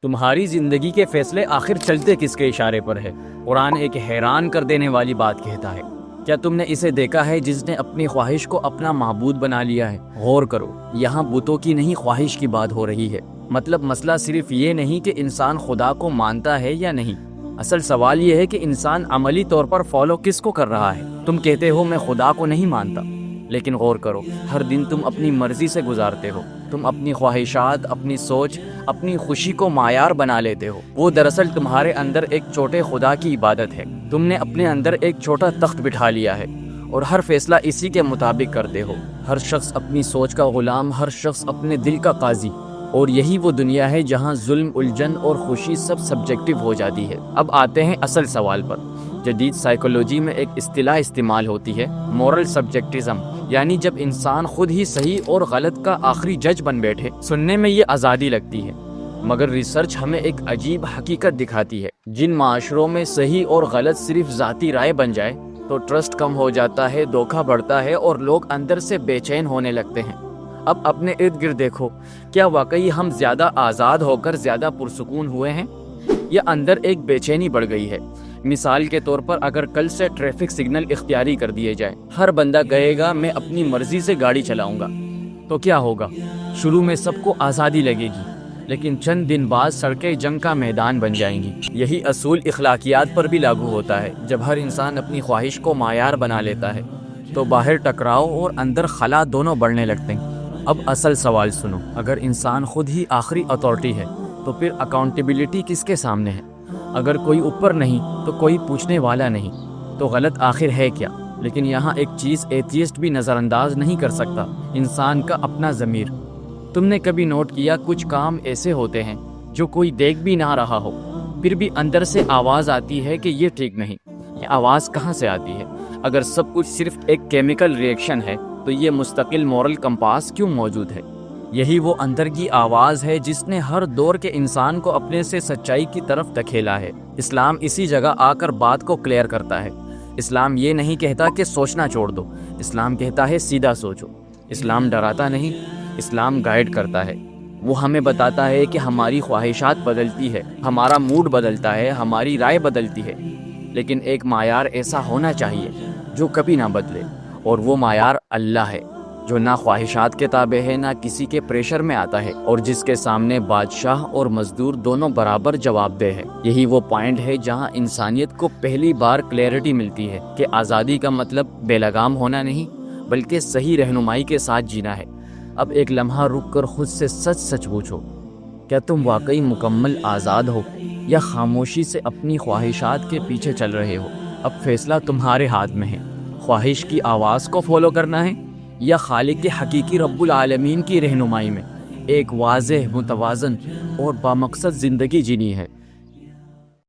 تمہاری زندگی کے فیصلے آخر چلتے کس کے اشارے پر ہے؟ قرآن ایک حیران کر دینے والی بات کہتا ہے۔ کیا تم نے اسے دیکھا ہے جس نے اپنی خواہش کو اپنا معبود بنا لیا ہے؟ غور کرو، یہاں بتوں کی نہیں خواہش کی بات ہو رہی ہے۔ مطلب مسئلہ صرف یہ نہیں کہ انسان خدا کو مانتا ہے یا نہیں، اصل سوال یہ ہے کہ انسان عملی طور پر فالو کس کو کر رہا ہے۔ تم کہتے ہو میں خدا کو نہیں مانتا، لیکن غور کرو، ہر دن تم اپنی مرضی سے گزارتے ہو۔ تم اپنی خواہشات، اپنی سوچ، اپنی خوشی کو معیار بنا لیتے ہو۔ وہ دراصل تمہارے اندر ایک چھوٹے خدا کی عبادت ہے۔ تم نے اپنے اندر ایک چھوٹا تخت بٹھا لیا ہے اور ہر فیصلہ اسی کے مطابق کرتے ہو۔ ہر شخص اپنی سوچ کا غلام، ہر شخص اپنے دل کا قاضی۔ اور یہی وہ دنیا ہے جہاں ظلم، الجھن اور خوشی سب سبجیکٹو ہو جاتی ہے۔ اب آتے ہیں اصل سوال پر۔ جدید سائیکولوجی میں ایک اصطلاح استعمال ہوتی ہے، مورل سبجیکٹزم، یعنی جب انسان خود ہی صحیح اور غلط کا آخری جج بن بیٹھے۔ سننے میں یہ آزادی لگتی ہے، مگر ریسرچ ہمیں ایک عجیب حقیقت دکھاتی ہے۔ جن معاشروں میں صحیح اور غلط صرف ذاتی رائے بن جائے تو ٹرسٹ کم ہو جاتا ہے، دھوکہ بڑھتا ہے اور لوگ اندر سے بے چین ہونے لگتے ہیں۔ اب اپنے ارد گرد دیکھو، کیا واقعی ہم زیادہ آزاد ہو کر زیادہ پرسکون ہوئے ہیں، یا اندر ایک بے چینی بڑھ گئی ہے؟ مثال کے طور پر اگر کل سے ٹریفک سگنل اختیاری کر دیے جائے، ہر بندہ کہے گا میں اپنی مرضی سے گاڑی چلاؤں گا، تو کیا ہوگا؟ شروع میں سب کو آزادی لگے گی، لیکن چند دن بعد سڑکیں جنگ کا میدان بن جائیں گی۔ یہی اصول اخلاقیات پر بھی لاگو ہوتا ہے۔ جب ہر انسان اپنی خواہش کو معیار بنا لیتا ہے تو باہر ٹکراؤ اور اندر خلا دونوں بڑھنے لگتے ہیں۔ اب اصل سوال سنو، اگر انسان خود ہی آخری اتھارٹی ہے تو پھر اکاؤنٹیبلٹی کس کے سامنے ہے؟ اگر کوئی اوپر نہیں تو کوئی پوچھنے والا نہیں، تو غلط آخر ہے کیا؟ لیکن یہاں ایک چیز ایتھیسٹ بھی نظر انداز نہیں کر سکتا، انسان کا اپنا ضمیر۔ تم نے کبھی نوٹ کیا کچھ کام ایسے ہوتے ہیں جو کوئی دیکھ بھی نہ رہا ہو، پھر بھی اندر سے آواز آتی ہے کہ یہ ٹھیک نہیں؟ یہ آواز کہاں سے آتی ہے؟ اگر سب کچھ صرف ایک کیمیکل ری ایکشن ہے تو یہ مستقل مورل کمپاس کیوں موجود ہے؟ یہی وہ اندر کی آواز ہے جس نے ہر دور کے انسان کو اپنے سے سچائی کی طرف دھکیلا ہے۔ اسلام اسی جگہ آ کر بات کو کلیئر کرتا ہے۔ اسلام یہ نہیں کہتا کہ سوچنا چھوڑ دو، اسلام کہتا ہے سیدھا سوچو۔ اسلام ڈراتا نہیں، اسلام گائیڈ کرتا ہے۔ وہ ہمیں بتاتا ہے کہ ہماری خواہشات بدلتی ہے، ہمارا موڈ بدلتا ہے، ہماری رائے بدلتی ہے، لیکن ایک معیار ایسا ہونا چاہیے جو کبھی نہ بدلے، اور وہ معیار اللہ ہے، جو نہ خواہشات کے تابع ہے، نہ کسی کے پریشر میں آتا ہے، اور جس کے سامنے بادشاہ اور مزدور دونوں برابر جواب دہ ہے۔ یہی وہ پوائنٹ ہے جہاں انسانیت کو پہلی بار کلیئرٹی ملتی ہے کہ آزادی کا مطلب بے لگام ہونا نہیں، بلکہ صحیح رہنمائی کے ساتھ جینا ہے۔ اب ایک لمحہ رک کر خود سے سچ سچ پوچھو، کیا تم واقعی مکمل آزاد ہو، یا خاموشی سے اپنی خواہشات کے پیچھے چل رہے ہو؟ اب فیصلہ تمہارے ہاتھ میں ہے، خواہش کی آواز کو فالو کرنا ہے یا خالق کے حقیقی رب العالمین کی رہنمائی میں ایک واضح، متوازن اور بامقصد زندگی جینی ہے۔